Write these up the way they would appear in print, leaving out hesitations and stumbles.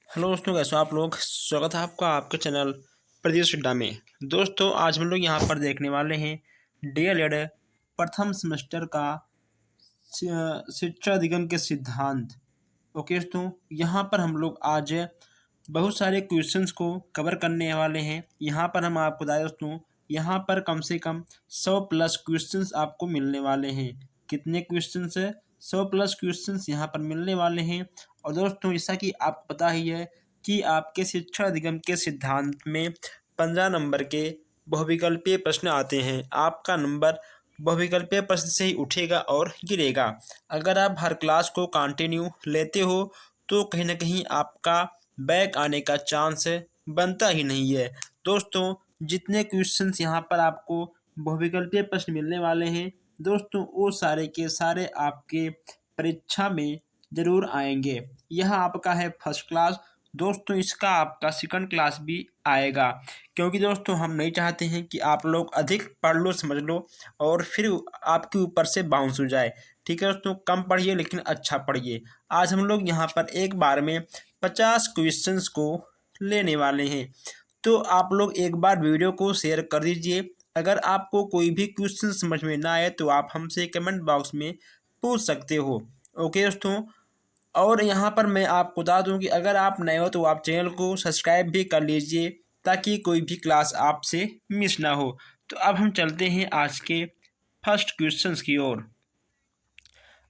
Hello दोस्तों, कैसे हो आप लोग। स्वागत है आपका आपके चैनल प्रदीप सिड्डा में। दोस्तों, आज हम लोग यहाँ पर देखने वाले हैं डीएलएड प्रथम सेमेस्टर का शिक्षा अधिगम के सिद्धांत। ओके दोस्तों, यहाँ पर हम लोग आज बहुत सारे क्वेश्चंस को कवर करने वाले हैं। यहाँ पर हम आपको बताएं दोस्तों, यहाँ पर कम से कम 100 प्लस क्वेश्चंस आपको मिलने वाले हैं। कितने क्वेश्चंस है? 100 प्लस क्वेश्चंस यहाँ पर मिलने वाले हैं। और दोस्तों, जैसा कि आपको पता ही है कि आपके शिक्षा अधिगम के सिद्धांत में 15 नंबर के बहुविकल्पीय प्रश्न आते हैं। आपका नंबर बहुविकल्पीय प्रश्न से ही उठेगा और गिरेगा। अगर आप हर क्लास को कंटिन्यू लेते हो तो कहीं ना कहीं आपका बैक आने का चांस बनता ही नहीं है। दोस्तों, जितने क्वेश्चंस यहाँ पर आपको बहुविकल्पीय प्रश्न मिलने वाले हैं दोस्तों, वो सारे के सारे आपके परीक्षा में जरूर आएंगे। यह आपका है फर्स्ट क्लास। दोस्तों, इसका आपका सेकंड क्लास भी आएगा, क्योंकि दोस्तों हम नहीं चाहते हैं कि आप लोग अधिक पढ़ लो, समझ लो और फिर आपके ऊपर से बाउंस हो जाए। ठीक है दोस्तों, कम पढ़िए लेकिन अच्छा पढ़िए। आज हम लोग यहाँ पर एक बार में 50 क्वेश्चंस को लेने वाले हैं। तो आप लोग एक बार वीडियो को शेयर कर दीजिए। अगर आपको कोई भी क्वेश्चन समझ में ना आए तो आप हमसे कमेंट बॉक्स में पूछ सकते हो। ओके दोस्तों, और यहाँ पर मैं आपको बता दूं कि अगर आप नए हो तो आप चैनल को सब्सक्राइब भी कर लीजिए, ताकि कोई भी क्लास आपसे मिस ना हो। तो अब हम चलते हैं आज के फर्स्ट क्वेश्चंस की ओर।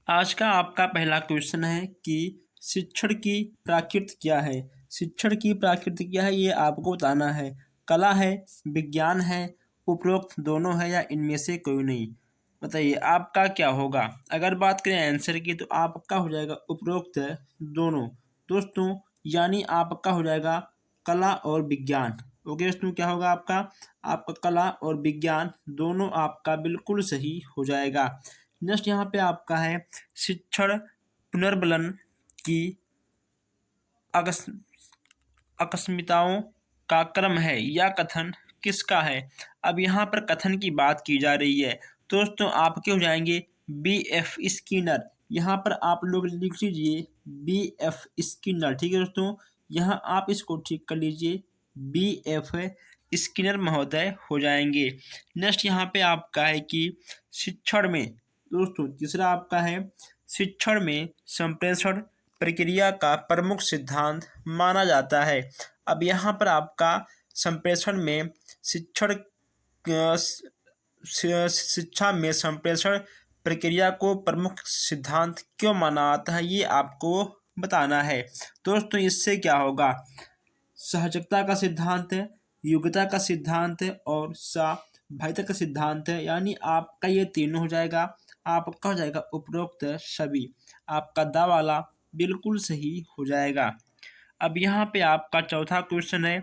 आज का आपका पहला क्वेश्चन है कि शिक्षण की प्रकृति क्या है। शिक्षण की प्रकृति क्या है ये आपको बताना है। कला है, विज्ञान है, उपरोक्त दोनों है या इनमें से कोई नहीं। बताइए आपका क्या होगा। अगर बात करें आंसर की तो आपका हो जाएगा उपरोक्त दोनों। दोस्तों, यानी आपका हो जाएगा कला और विज्ञान। ओके दोस्तों, क्या होगा आपका? आपका कला और विज्ञान दोनों आपका बिल्कुल सही हो जाएगा। नेक्स्ट यहाँ पे आपका है शिक्षण पुनर्बलन की अकस आकस्मिकताओं का क्रम है या कथन किसका है। अब यहाँ पर कथन की बात की जा रही है। दोस्तों, आपके हो जाएंगे B.F. स्किनर। यहाँ पर आप लोग लिख लीजिए B.F. स्किनर। ठीक है दोस्तों, यहाँ आप इसको ठीक कर लीजिए, B.F. स्किनर महोदय हो जाएंगे। नेक्स्ट यहाँ पे आपका है कि शिक्षण में, दोस्तों तीसरा आपका है शिक्षण में संप्रेषण प्रक्रिया का प्रमुख सिद्धांत माना जाता है। अब यहाँ पर आपका संप्रेषण में शिक्षा में संप्रेषण प्रक्रिया को प्रमुख सिद्धांत क्यों माना जाता है ये आपको बताना है। दोस्तों, इससे क्या होगा? सहजता का सिद्धांत है, योग्यता का सिद्धांत है और सहभागिता का सिद्धांत है। यानी आपका ये तीनों हो जाएगा। आपका हो जाएगा उपरोक्त सभी। आपका दा वाला बिल्कुल सही हो जाएगा। अब यहाँ पे आपका चौथा क्वेश्चन है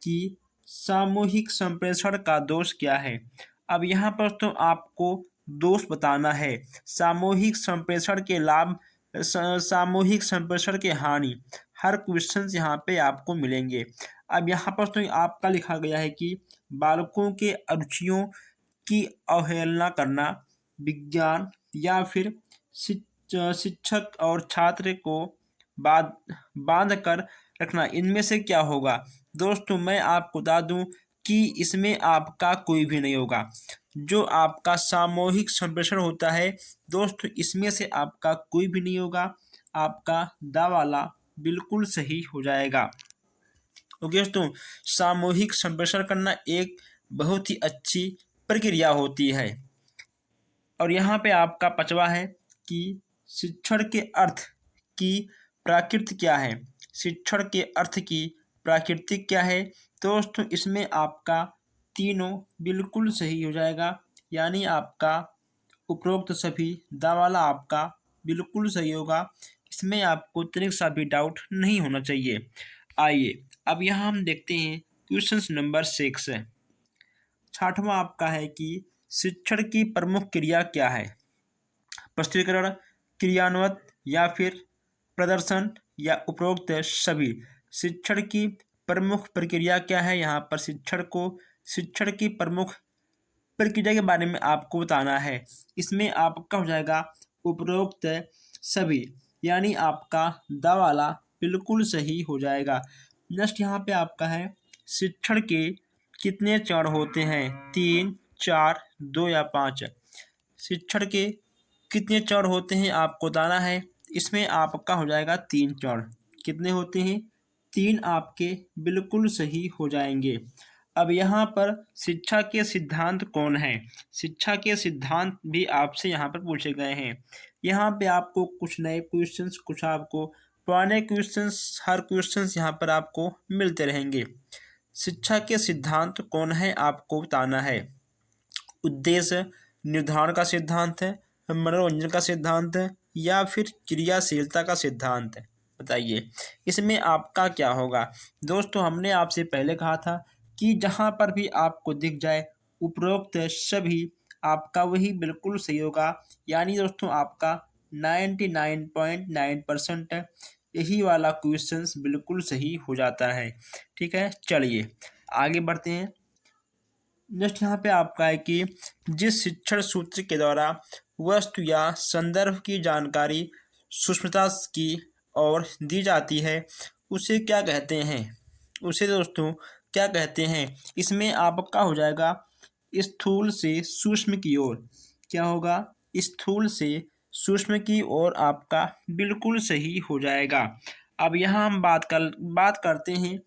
कि सामूहिक संप्रेषण का दोष क्या है। अब यहाँ पर तो आपको दोष बताना है। सामूहिक संप्रेषण के लाभ, सामूहिक संप्रेषण के हानि, हर क्वेश्चन यहाँ पे आपको मिलेंगे। अब यहाँ पर तो आपका लिखा गया है कि बालकों के अरुचियों की अवहेलना करना, विज्ञान या फिर शिक्षक और छात्र को बांध कर रखना, इनमें से क्या होगा। दोस्तों, मैं आपको बता दूं कि इसमें आपका कोई भी नहीं होगा। जो आपका सामूहिक संप्रेषण होता है दोस्तों, इसमें से आपका कोई भी नहीं होगा। आपका दा वाला बिल्कुल सही हो जाएगा। ओके दोस्तों, सामूहिक संप्रेषण करना एक बहुत ही अच्छी प्रक्रिया होती है। और यहाँ पे आपका पांचवा है कि शिक्षण के अर्थ की प्रकृति क्या है। शिक्षण के अर्थ की प्रकृति क्या है दोस्तों, इसमें आपका तीनों बिल्कुल सही हो जाएगा। यानी आपका उपरोक्त सभी दा वाला आपका बिल्कुल सही होगा। इसमें आपको तनिक सा भी डाउट नहीं होना चाहिए। आइए अब यहाँ हम देखते हैं क्वेश्चन नंबर 6 है। छठवां आपका है कि शिक्षण की प्रमुख क्रिया क्या है। प्रस्तुतिकरण, क्रियान्वयन या फिर प्रदर्शन या उपरोक्त सभी। शिक्षण की प्रमुख प्रक्रिया क्या है। यहाँ पर शिक्षण की प्रमुख प्रक्रिया के बारे में आपको बताना है। इसमें आपका हो जाएगा उपरोक्त सभी। यानी आपका दा वाला बिल्कुल सही हो जाएगा। नेक्स्ट यहाँ पे आपका है शिक्षण के कितने चरण होते हैं, 3, 4, 2 या 5। शिक्षण के कितने चरण होते हैं आपको बताना है। इसमें आपका हो जाएगा 3 चरण। कितने होते हैं, 3 आपके बिल्कुल सही हो जाएंगे। अब यहाँ पर शिक्षा के सिद्धांत कौन है, शिक्षा के सिद्धांत भी आपसे यहाँ पर पूछे गए हैं। यहाँ पे आपको कुछ नए क्वेश्चंस, कुछ आपको पुराने क्वेश्चंस, हर क्वेश्चंस यहाँ पर आपको मिलते रहेंगे। शिक्षा के सिद्धांत कौन है आपको बताना है। उद्देश्य निर्धारण का सिद्धांत है, मनोरंजन का सिद्धांत है, या फिर क्रियाशीलता का सिद्धांत है, बताइए इसमें आपका क्या होगा। दोस्तों हमने आपसे पहले कहा था कि जहाँ पर भी आपको दिख जाए उपरोक्त सभी आपका वही बिल्कुल सही होगा। यानी दोस्तों आपका 99.9% यही वाला क्वेश्चंस बिल्कुल सही हो जाता है। ठीक है, चलिए आगे बढ़ते हैं। नेक्स्ट यहाँ पे आपका है कि जिस शिक्षण सूत्र के द्वारा वस्तु या संदर्भ की जानकारी सूक्ष्मता की ओर दी जाती है उसे क्या कहते हैं, उसे दोस्तों क्या कहते हैं। इसमें आपका हो जाएगा स्थूल से सूक्ष्म की ओर। क्या होगा, स्थूल से सूक्ष्म की ओर आपका बिल्कुल सही हो जाएगा। अब यहाँ हम बात करते हैं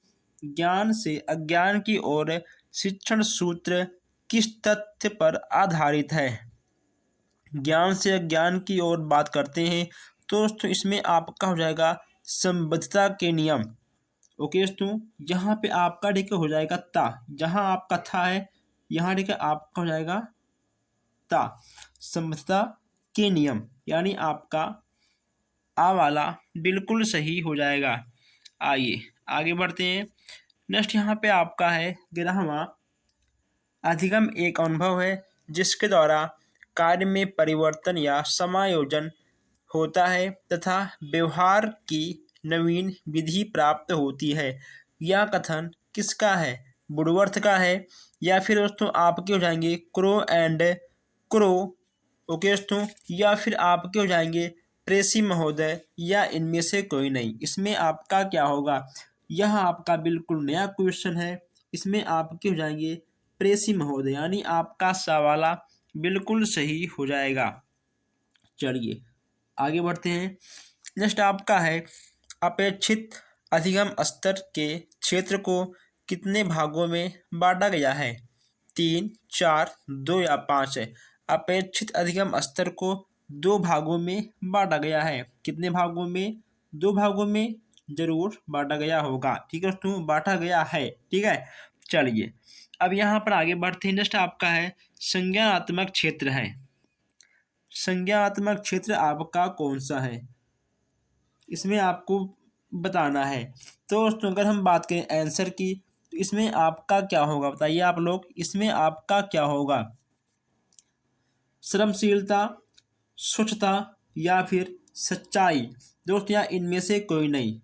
ज्ञान से अज्ञान की ओर शिक्षण सूत्र किस तथ्य पर आधारित है। ज्ञान से अज्ञान की ओर बात करते हैं तो दोस्तों इसमें आपका हो जाएगा संबद्धता के नियम। ओके दोस्तों, यहाँ पे आपका ठीक हो जाएगा ता, जहाँ आपका था है यहाँ ठीक है आपका हो जाएगा ता, संबद्धता के नियम, यानी आपका आ वाला बिल्कुल सही हो जाएगा। आइए आगे बढ़ते हैं। नेक्स्ट यहाँ पे आपका है 11वां, अधिगम एक अनुभव है जिसके द्वारा कार्य में परिवर्तन या समायोजन होता है तथा व्यवहार की नवीन विधि प्राप्त होती है। यह कथन किसका है, वुडवर्थ का है, या फिर दोस्तों आपके हो जाएंगे क्रो एंड क्रो, ओके दोस्तों, या फिर आपके हो जाएंगे प्रेसी महोदय, या इनमें से कोई नहीं। इसमें आपका क्या होगा, यह आपका बिल्कुल नया क्वेश्चन है। इसमें आपके हो जाएंगे प्रेसी महोदय, यानी आपका सवाला बिल्कुल सही हो जाएगा। चलिए आगे बढ़ते हैं। नेक्स्ट आपका है अपेक्षित अधिगम स्तर के क्षेत्र को कितने भागों में बांटा गया है, 3, 4, 2 या 5 है। अपेक्षित अधिगम स्तर को 2 भागों में बांटा गया है। कितने भागों में, 2 भागों में जरूर बांटा गया होगा। ठीक है दोस्तों, बांटा गया है। ठीक है, चलिए अब यहाँ पर आगे बढ़ते हैं। नेक्स्ट आपका है संज्ञानात्मक क्षेत्र है। संज्ञानात्मक क्षेत्र आपका कौन सा है, इसमें आपको बताना है। तो दोस्तों अगर हम बात करें आंसर की तो इसमें आपका क्या होगा, बताइए आप लोग, इसमें आपका क्या होगा, श्रमशीलता, स्वच्छता, या फिर सच्चाई। दोस्तों या इनमें से कोई नहीं।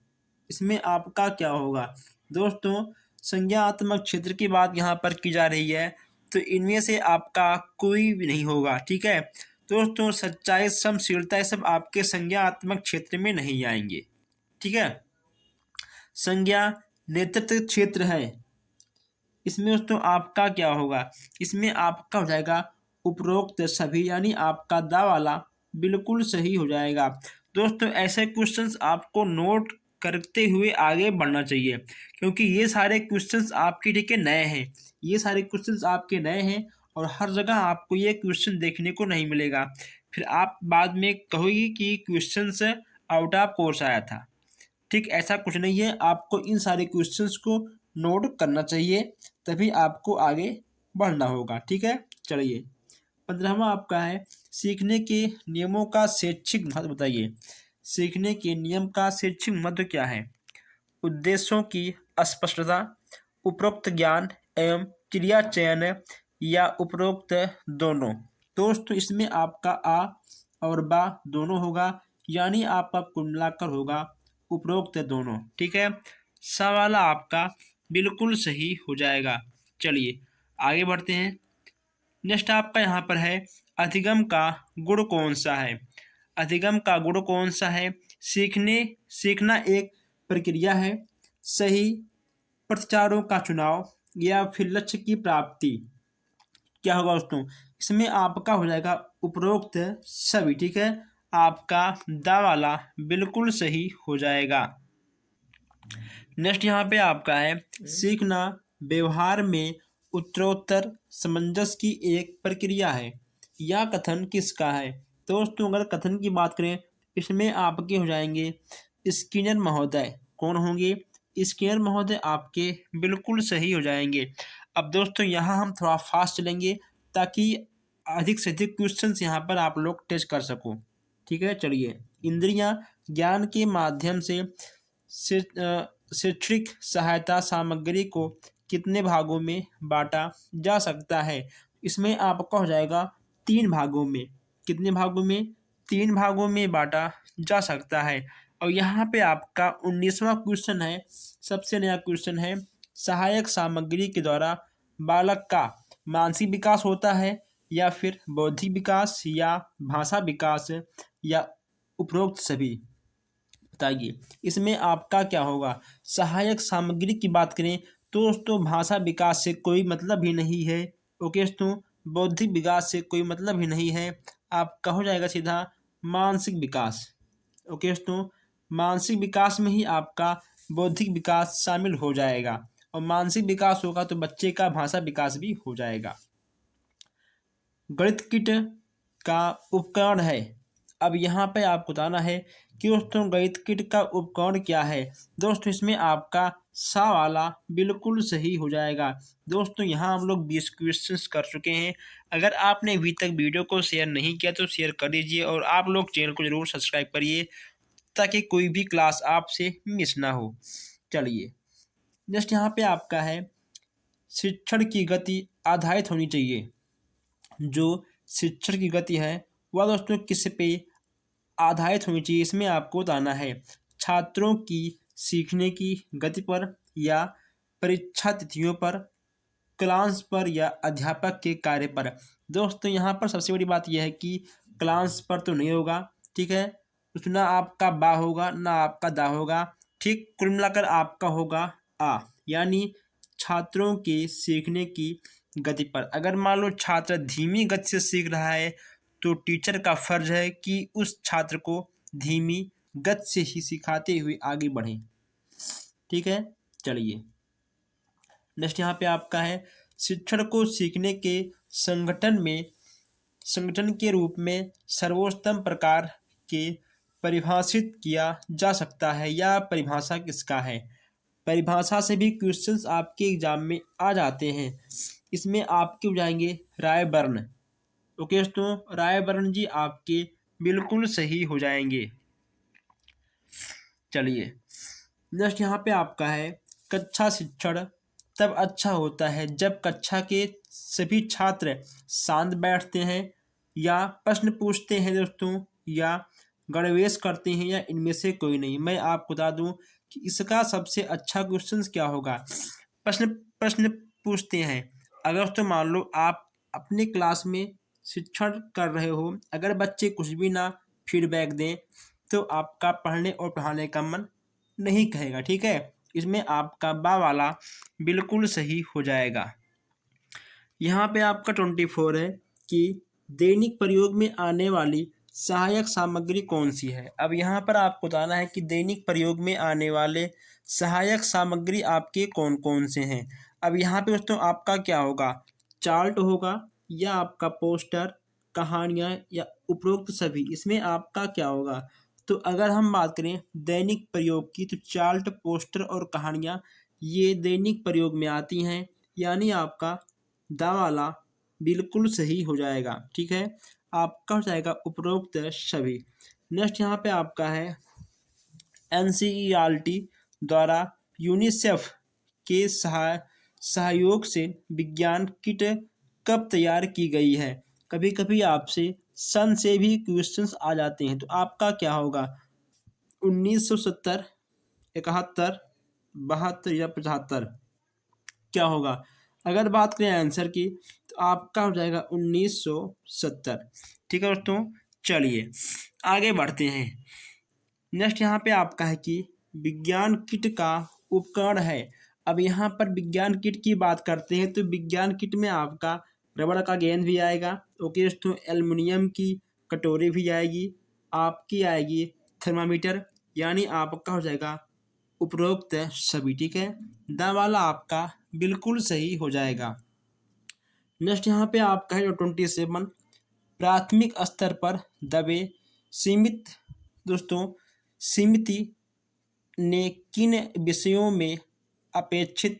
इसमें आपका क्या होगा दोस्तों, संज्ञानात्मक क्षेत्र की बात यहाँ पर की जा रही है तो इनमें से आपका कोई भी नहीं होगा। ठीक है दोस्तों, सच्चाई, श्रमशीलता, ये सब आपके संज्ञानात्मक क्षेत्र में नहीं आएंगे। ठीक है, संज्ञा नेतृत्व क्षेत्र है। इसमें दोस्तों आपका क्या होगा, इसमें आपका हो जाएगा उपरोक्त सभी, यानी आपका दा वाला बिल्कुल सही हो जाएगा। दोस्तों ऐसे क्वेश्चंस आपको नोट करते हुए आगे बढ़ना चाहिए क्योंकि ये सारे क्वेश्चंस आपके ठीक है नए हैं, ये सारे क्वेश्चंस आपके नए हैं और हर जगह आपको ये क्वेश्चन देखने को नहीं मिलेगा। फिर आप बाद में कहोगे कि क्वेश्चंस आउट ऑफ कोर्स आया था। ठीक ऐसा कुछ नहीं है, आपको इन सारे क्वेश्चंस को नोट करना चाहिए तभी आपको आगे बढ़ना होगा। ठीक है, चलिए 15वां आपका है सीखने के नियमों का शैक्षिक महत्व बताइए। सीखने के नियम का शैक्षिक महत्व क्या है, उद्देश्यों की स्पष्टता, उपरोक्त ज्ञान एवं क्रिया चयन, या उपरोक्त दोनों। दोस्तों इसमें आपका आ और बा दोनों होगा, यानी आपका कुल मिलाकर होगा उपरोक्त दोनों। ठीक है, सवाला आपका बिल्कुल सही हो जाएगा। चलिए आगे बढ़ते हैं। नेक्स्ट आपका यहाँ पर है अधिगम का गुण कौन सा है। अधिगम का गुण कौन सा है, सीखना एक प्रक्रिया है, सही प्रतिचारों का चुनाव या फिर लक्ष्य की प्राप्ति। क्या होगा दोस्तों, इसमें आपका हो जाएगा उपरोक्त सभी। ठीक है, आपका दा वाला बिल्कुल सही हो जाएगा। नेक्स्ट यहाँ पे आपका है सीखना व्यवहार में उत्तरोत्तर सामंजस्य की एक प्रक्रिया है। यह कथन किसका है? दोस्तों अगर कथन की बात करें, इसमें आपके हो जाएंगे स्किनर महोदय। कौन होंगे? स्किनर महोदय आपके बिल्कुल सही हो जाएंगे। अब दोस्तों यहाँ हम थोड़ा फास्ट चलेंगे ताकि अधिक से अधिक क्वेश्चंस यहाँ पर आप लोग टेस्ट कर सको। ठीक है, चलिए। इंद्रियां ज्ञान के माध्यम से शैक्षणिक सहायता सामग्री को कितने भागों में बांटा जा सकता है? इसमें आपका हो जाएगा 3 भागों में। कितने भागों में? 3 भागों में बांटा जा सकता है। और यहाँ पे आपका 19वां क्वेश्चन है, सबसे नया क्वेश्चन है, सहायक सामग्री के द्वारा बालक का मानसिक विकास होता है या फिर बौद्धिक विकास या भाषा विकास या उपरोक्त सभी? बताइए इसमें आपका क्या होगा। सहायक सामग्री की बात करें तो दोस्तों भाषा विकास से कोई मतलब ही नहीं है। ओके दोस्तों, बौद्धिक विकास से कोई मतलब ही नहीं है। आपका हो जाएगा सीधा मानसिक विकास। ओके दोस्तों, मानसिक विकास में ही आपका बौद्धिक विकास शामिल हो जाएगा और मानसिक विकास होगा तो बच्चे का भाषा विकास भी हो जाएगा। गणित किट का उपकरण है। अब यहाँ पे आपको बताना है कि दोस्तों गणित किट का उपकरण क्या है। दोस्तों इसमें आपका सा वाला बिल्कुल सही हो जाएगा। दोस्तों यहाँ हम लोग 20 क्वेश्चंस कर चुके हैं। अगर आपने अभी तक वीडियो को शेयर नहीं किया तो शेयर कर दीजिए और आप लोग चैनल को जरूर सब्सक्राइब करिए ताकि कोई भी क्लास आपसे मिस ना हो। चलिए नेक्स्ट यहाँ पे आपका है शिक्षण की गति आधारित होनी चाहिए। जो शिक्षण की गति है वह दोस्तों किस पे आधारित होनी चाहिए? इसमें आपको बताना है छात्रों की सीखने की गति पर या परीक्षा तिथियों पर, क्लास पर या अध्यापक के कार्य पर। दोस्तों यहाँ पर सबसे बड़ी बात यह है कि क्लास पर तो नहीं होगा। ठीक है, उसमें ना आपका बा होगा ना आपका दा होगा। ठीक, कुल मिलाकर आपका होगा आ, यानी छात्रों के सीखने की गति पर। अगर मान लो छात्र धीमी गति से सीख रहा है तो टीचर का फर्ज है कि उस छात्र को धीमी गति से ही सिखाते हुए आगे बढ़े। ठीक है, चलिए नेक्स्ट यहाँ पे आपका है शिक्षण को सीखने के संगठन के रूप में सर्वोत्तम प्रकार के परिभाषित किया जा सकता है। या परिभाषा किसका है? परिभाषा से भी क्वेश्चंस आपके एग्जाम में आ जाते हैं। इसमें आपके हो जाएंगे रायबर्न। ओके दोस्तों, रायबर्न जी आपके बिल्कुल सही हो जाएंगे। चलिए नेक्स्ट यहाँ पे आपका है कक्षा शिक्षण तब अच्छा होता है जब कक्षा के सभी छात्र शांत बैठते हैं या प्रश्न पूछते हैं दोस्तों या गणवेश करते हैं या इनमें से कोई नहीं। मैं आपको बता दूं कि इसका सबसे अच्छा क्वेश्चन क्या होगा। प्रश्न प्रश्न पूछते हैं। अगर दोस्तों मान लो आप अपने क्लास में शिक्षण कर रहे हो, अगर बच्चे कुछ भी ना फीडबैक दें तो आपका पढ़ने और पढ़ाने का मन नहीं कहेगा। ठीक है, इसमें आपका बा वाला बिल्कुल सही हो जाएगा। यहाँ पे आपका 24 है कि दैनिक प्रयोग में आने वाली सहायक सामग्री कौन सी है। अब यहाँ पर आपको बताना है कि दैनिक प्रयोग में आने वाले सहायक सामग्री आपके कौन कौन से हैं। अब यहाँ पे दोस्तों आपका क्या होगा, चार्ट होगा या आपका पोस्टर, कहानियाँ या उपरोक्त सभी। इसमें आपका क्या होगा, तो अगर हम बात करें दैनिक प्रयोग की तो चार्ट, पोस्टर और कहानियाँ ये दैनिक प्रयोग में आती हैं, यानी आपका दा वाला बिल्कुल सही हो जाएगा। ठीक है, आपका हो जाएगा उपरोक्त सभी। नेक्स्ट यहाँ पे आपका है NCERT द्वारा यूनिसेफ के सहयोग से विज्ञान किट कब तैयार की गई है। कभी कभी आपसे सन से भी क्वेश्चंस आ जाते हैं, तो आपका क्या होगा 1970, 71, 72 या 75 क्या होगा। अगर बात करें आंसर की तो आपका हो जाएगा 1970। ठीक है दोस्तों, चलिए आगे बढ़ते हैं। नेक्स्ट यहाँ पे आपका है कि विज्ञान किट का उपकरण है। अब यहाँ पर विज्ञान किट की बात करते हैं तो विज्ञान किट में आपका रबड़ का गेंद भी आएगा। ओके दोस्तों, एल्युमिनियम की कटोरी भी आएगी, आपकी आएगी थर्मामीटर, यानी आपका हो जाएगा उपरोक्त सभी। ठीक है, द वाला आपका बिल्कुल सही हो जाएगा। नेक्स्ट यहाँ पे आपका है जो 27, प्राथमिक स्तर पर दबे सीमित। दोस्तों, सीमिति ने किन विषयों में अपेक्षित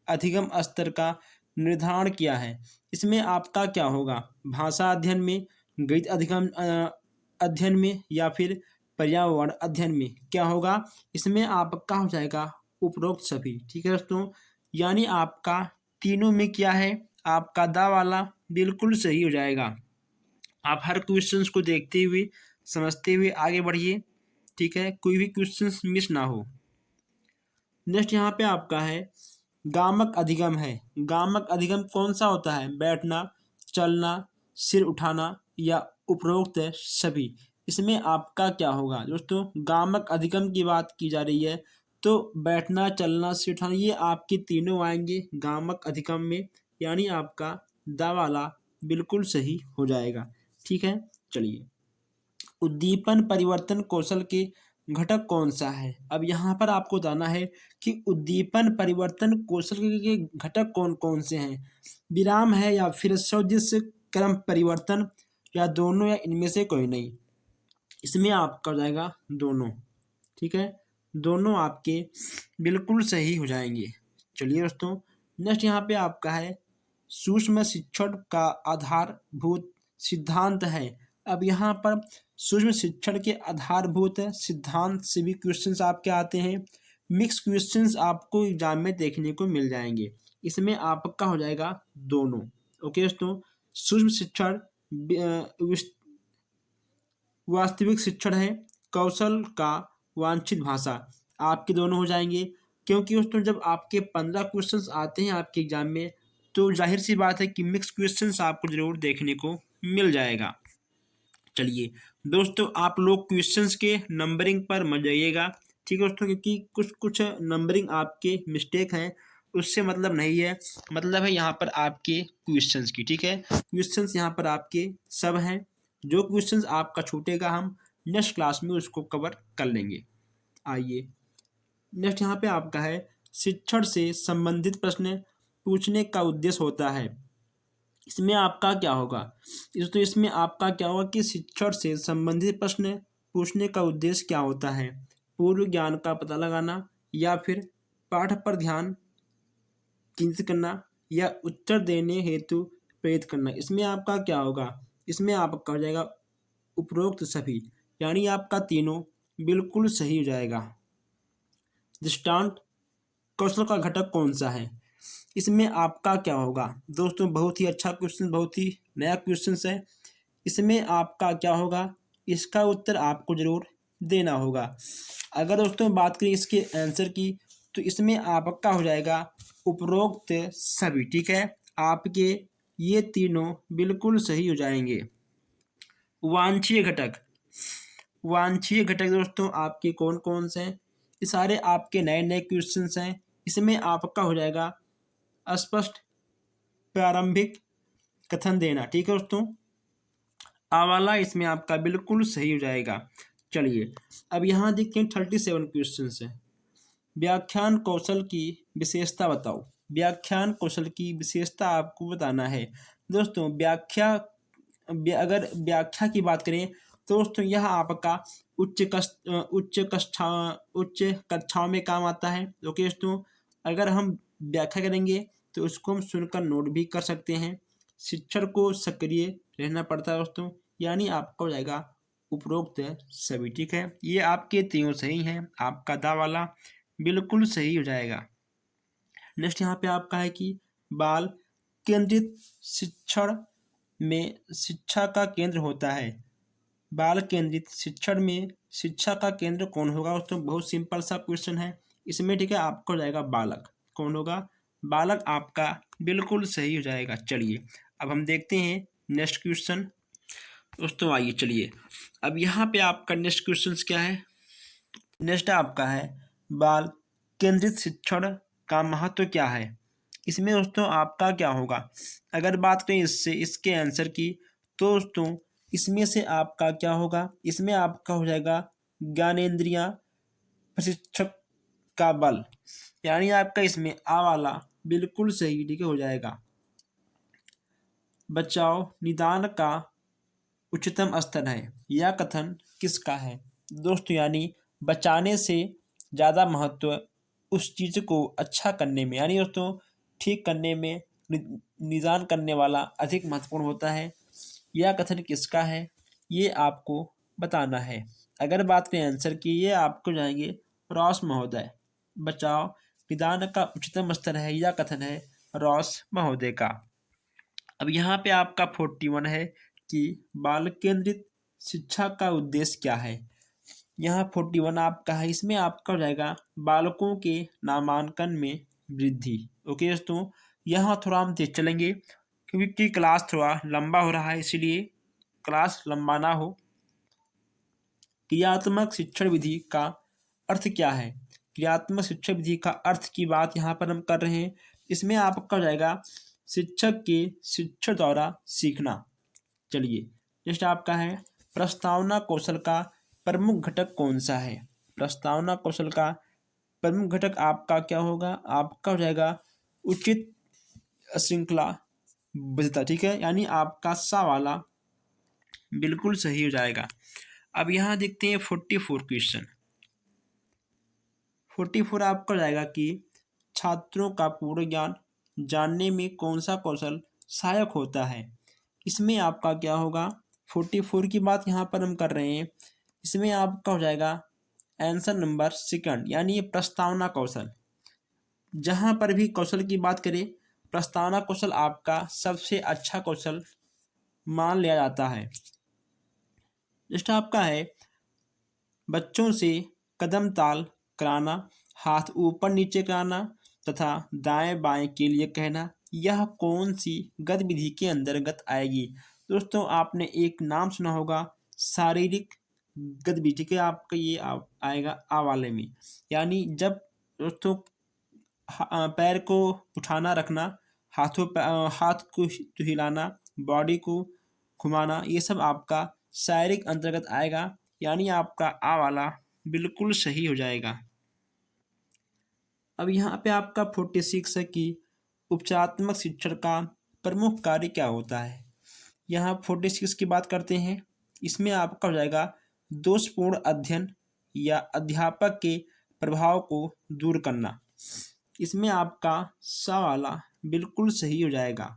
अधिगम स्तर का निर्धारण किया है? इसमें आपका क्या होगा? भाषा अध्ययन में, गणित अधिगम अध्ययन में, या फिर पर्यावरण अध्ययन में क्या होगा? इसमें आपका हो जाएगा उपरोक्त सभी। ठीक है दोस्तों, यानी आपका तीनों में क्या है? आपका दा वाला बिल्कुल सही हो जाएगा। आप हर क्वेश्चंस को देखते हुए समझते हुए आगे बढ़िए। ठीक है, कोई भी क्वेश्चंस मिस ना हो। नेक्स्ट यहाँ पे आपका है गामक अधिगम है। गामक अधिगम कौन सा होता है? बैठना, चलना, सिर उठाना, या उपरोक्त सभी। इसमें आपका क्या होगा? दोस्तों, गामक अधिगम की बात की जा रही है तो बैठना, चलना, सिर उठाना, ये आपके तीनों आएंगे गामक अधिगम में, यानी आपका दा वाला बिल्कुल सही हो जाएगा। ठीक है, चलिए, उद्दीपन परिवर्तन कौशल के घटक कौन सा है? अब यहाँ पर आपको बताना है कि उद्दीपन परिवर्तन कौशल के घटक कौन कौन से हैं। विराम है, या फिर सदृश क्रम परिवर्तन, या दोनों, या इनमें से कोई नहीं। इसमें आपका हो जाएगा दोनों। ठीक है, दोनों आपके बिल्कुल सही हो जाएंगे। चलिए दोस्तों, नेक्स्ट यहाँ पे आपका है सूक्ष्म शिक्षण का आधारभूत सिद्धांत है। अब यहाँ पर सूक्ष्म शिक्षण के आधारभूत सिद्धांत से भी क्वेश्चंस आपके आते हैं। मिक्स क्वेश्चंस आपको एग्जाम में देखने को मिल जाएंगे। इसमें आपका हो जाएगा दोनों। ओके दोस्तों, सूक्ष्म शिक्षण वास्तविक शिक्षण है, कौशल का वांछित भाषा, आपके दोनों हो जाएंगे। क्योंकि दोस्तों जब आपके 15 क्वेश्चंस आते हैं आपके एग्जाम में तो जाहिर सी बात है कि मिक्स क्वेश्चंस आपको जरूर देखने को मिल जाएगा। चलिए दोस्तों, आप लोग क्वेश्चंस के नंबरिंग पर मत जाइएगा। ठीक है दोस्तों, क्योंकि कुछ कुछ नंबरिंग आपके मिस्टेक हैं, उससे मतलब नहीं है, मतलब है यहाँ पर आपके क्वेश्चंस की। ठीक है, क्वेश्चंस यहाँ पर आपके सब हैं। जो क्वेश्चंस आपका छूटेगा हम नेक्स्ट क्लास में उसको कवर कर लेंगे। आइए, नेक्स्ट यहाँ पे आपका है शिक्षण से संबंधित प्रश्न पूछने का उद्देश्य होता है। इसमें आपका क्या होगा? तो इसमें आपका क्या होगा कि शिक्षण से संबंधित प्रश्न पूछने का उद्देश्य क्या होता है? पूर्व ज्ञान का पता लगाना, या फिर पाठ पर ध्यान केंद्रित करना, या उत्तर देने हेतु प्रेरित करना। इसमें आपका क्या होगा? इसमें आपका हो जाएगा उपरोक्त सभी, यानी आपका तीनों बिल्कुल सही हो जाएगा। दृष्टांत कौशल का घटक कौन सा है? इसमें आपका क्या होगा? दोस्तों बहुत ही अच्छा क्वेश्चन, बहुत ही नया क्वेश्चन है। इसमें आपका क्या होगा? इसका उत्तर आपको जरूर देना होगा। अगर दोस्तों बात करें इसके आंसर की तो इसमें आपका हो जाएगा उपरोक्त सभी। ठीक है, आपके ये तीनों बिल्कुल सही हो जाएंगे। वांछनीय घटक, वांछनीय घटक दोस्तों आपके कौन कौन से हैं? ये सारे आपके नए नए क्वेश्चंस हैं। इसमें आपका हो जाएगा स्पष्ट प्रारंभिक कथन देना। ठीक है दोस्तों, आ वाला इसमें आपका बिल्कुल सही हो जाएगा। चलिए अब यहाँ देखते हैं 37 क्वेश्चन है। व्याख्यान कौशल की विशेषता बताओ। व्याख्यान कौशल की विशेषता आपको बताना है। दोस्तों अगर व्याख्या की बात करें तो दोस्तों यह आपका उच्च कक्षाओं में काम आता है। ओके दोस्तों, अगर हम व्याख्या करेंगे तो उसको हम सुनकर नोट भी कर सकते हैं। शिक्षण को सक्रिय रहना पड़ता है दोस्तों, यानी आपका हो जाएगा उपरोक्त सभी। ठीक है, ये आपके तीनों सही हैं, आपका दा वाला बिल्कुल सही हो जाएगा। नेक्स्ट यहाँ पे आपका है कि बाल केंद्रित शिक्षण में शिक्षा का केंद्र होता है। बाल केंद्रित शिक्षण में शिक्षा का केंद्र कौन होगा दोस्तों? बहुत सिंपल सा क्वेश्चन है इसमें। ठीक है, आपको हो जाएगा बालक। कौन होगा? बालक आपका बिल्कुल सही हो जाएगा। चलिए अब हम देखते हैं नेक्स्ट क्वेश्चन दोस्तों। आइए चलिए, अब यहाँ पे आपका नेक्स्ट क्वेश्चन क्या है? नेक्स्ट आपका है बाल केंद्रित शिक्षण का महत्व क्या है? इसमें दोस्तों आपका क्या होगा? अगर बात करें इसके आंसर की, तो दोस्तों इसमें से आपका क्या होगा? इसमें आपका हो जाएगा ज्ञानेंद्रियां प्रशिक्षक का बल, यानी आपका इसमें आ वाला बिल्कुल सही ठीक है हो जाएगा। बचाव निदान का उच्चतम स्तर है, यह कथन किसका है? दोस्तों यानी बचाने से ज़्यादा महत्व उस चीज़ को अच्छा करने में, यानी दोस्तों ठीक करने में निदान करने वाला अधिक महत्वपूर्ण होता है। यह कथन किसका है, ये आपको बताना है। अगर बात करें आंसर की, ये आपको जाएंगे रॉस महोदय। बचाव निदान का उच्चतम स्तर है, यह कथन है रॉस महोदय का। अब यहाँ पे आपका 41 है कि बाल केंद्रित शिक्षा का उद्देश्य क्या है। यहाँ 41 आपका है, इसमें आपका हो जाएगा बालकों के नामांकन में वृद्धि। ओके दोस्तों, यहाँ थोड़ा हम तेज चलेंगे क्योंकि क्लास थोड़ा लंबा हो रहा है, इसीलिए क्लास लंबा ना हो। क्रियात्मक शिक्षण विधि का अर्थ क्या है? क्रियात्मक शिक्षण विधि का अर्थ की बात यहाँ पर हम कर रहे हैं। इसमें आपका हो जाएगा शिक्षक के शिक्षण द्वारा सीखना। चलिए नेक्स्ट आपका है प्रस्तावना कौशल का प्रमुख घटक कौन सा है? प्रस्तावना कौशल का प्रमुख घटक आपका क्या होगा? आपका हो जाएगा उचित श्रृंखलाबद्धता। ठीक है, यानी आपका सा वाला बिल्कुल सही हो जाएगा। अब यहाँ देखते हैं 44 क्वेश्चन। 44 आपका हो जाएगा कि छात्रों का पूर्ण ज्ञान जानने में कौन सा कौशल सहायक होता है। इसमें आपका क्या होगा? 44 की बात यहाँ पर हम कर रहे हैं। इसमें आपका हो जाएगा आंसर नंबर सेकंड, यानी ये प्रस्तावना कौशल। जहाँ पर भी कौशल की बात करें, प्रस्तावना कौशल आपका सबसे अच्छा कौशल मान लिया जाता है। नेक्स्ट आपका है बच्चों से कदम ताल कराना, हाथ ऊपर नीचे कराना तथा दाएं बाएं के लिए कहना, यह कौन सी गतिविधि के अंतर्गत आएगी? दोस्तों आपने एक नाम सुना होगा शारीरिक गतिविधि के, आपका ये आएगा आ वाले में। यानी जब दोस्तों पैर को उठाना रखना, हाथ को हिलाना, बॉडी को घुमाना, ये सब आपका शारीरिक अंतर्गत आएगा, यानी आपका आ वाला बिल्कुल सही हो जाएगा। अब यहाँ पे आपका 46 है कि उपचारात्मक शिक्षण का प्रमुख कार्य क्या होता है। यहाँ 46 की बात करते हैं। इसमें आपका हो जाएगा दोषपूर्ण अध्ययन या अध्यापक के प्रभाव को दूर करना। इसमें आपका सा वाला बिल्कुल सही हो जाएगा।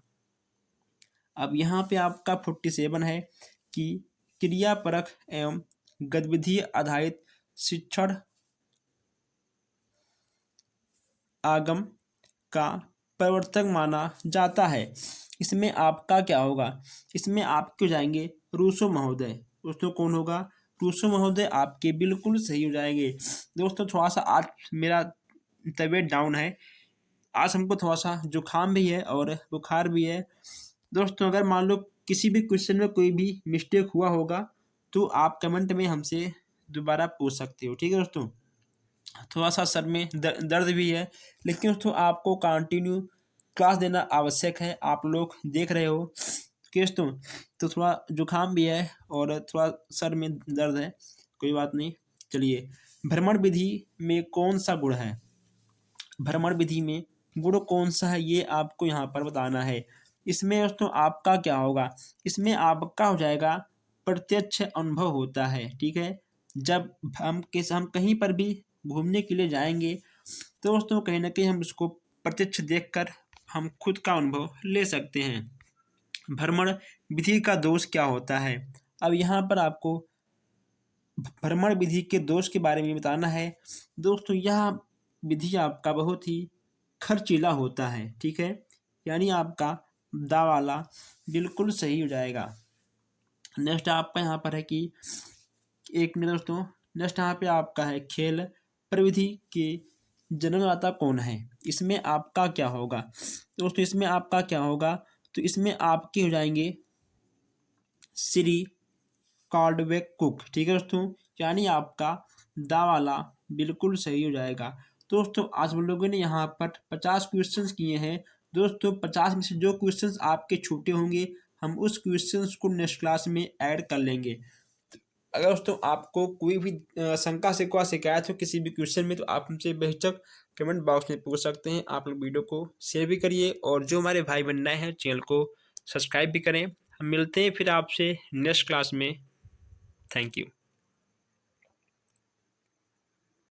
अब यहाँ पे आपका 47 है कि क्रियापरक एवं गतिविधि आधारित शिक्षण आगम का प्रवर्तक माना जाता है। इसमें आपका क्या होगा? इसमें आपके हो जाएंगे रूसो महोदय। दोस्तों कौन होगा? रूसो महोदय आपके बिल्कुल सही हो जाएंगे। दोस्तों थोड़ा सा आज मेरा तबीयत डाउन है, आज हमको थोड़ा सा जुकाम भी है और बुखार भी है। दोस्तों अगर मान लो किसी भी क्वेश्चन में कोई भी मिस्टेक हुआ होगा तो आप कमेंट में हमसे दोबारा पूछ सकते हो। ठीक है दोस्तों, थोड़ा सा सर में दर्द भी है, लेकिन दोस्तों आपको कंटिन्यू क्लास देना आवश्यक है। आप लोग देख रहे हो कि दोस्तों तो थोड़ा जुकाम भी है और थोड़ा सर में दर्द है, कोई बात नहीं। चलिए, भ्रमण विधि में कौन सा गुण है? भ्रमण विधि में गुण कौन सा है, ये आपको यहाँ पर बताना है। इसमें दोस्तों आपका क्या होगा? इसमें आपका हो जाएगा प्रत्यक्ष अनुभव होता है। ठीक है, जब हम कहीं पर भी घूमने के लिए जाएंगे तो दोस्तों कहीं ना कहीं हम उसको प्रत्यक्ष देखकर हम खुद का अनुभव ले सकते हैं। भ्रमण विधि का दोष क्या होता है? अब यहाँ पर आपको भ्रमण विधि के दोष के बारे में बताना है। दोस्तों यह विधि आपका बहुत ही खर्चीला होता है। ठीक है, यानी आपका दा वाला बिल्कुल सही हो जाएगा। नेक्स्ट आपका यहाँ पर है कि एक मिनट दोस्तों, नेक्स्ट यहाँ पे आपका है खेल प्रविधि के जन्मदाता कौन है। इसमें आपका क्या होगा? दोस्तों इसमें आपका क्या होगा? तो इसमें आपके हो जाएंगे श्री कॉल्डवेक कुक। ठीक है दोस्तों, यानी आपका दा वाला बिल्कुल सही हो जाएगा। दोस्तों आज हम लोगों ने यहाँ पर 50 क्वेश्चंस किए हैं। दोस्तों 50 में से जो क्वेश्चंस आपके छूटे होंगे हम उस क्वेश्चंस को नेक्स्ट क्लास में ऐड कर लेंगे। अगर दोस्तों आपको कोई भी शंका शिकवा शिकायत हो किसी भी क्वेश्चन में तो आप हमसे बेहिचक कमेंट बॉक्स में पूछ सकते हैं। आप लोग वीडियो को शेयर भी करिए और जो हमारे भाई बहन नए हैं चैनल को सब्सक्राइब भी करें। हम मिलते हैं फिर आपसे नेक्स्ट क्लास में। Thank you.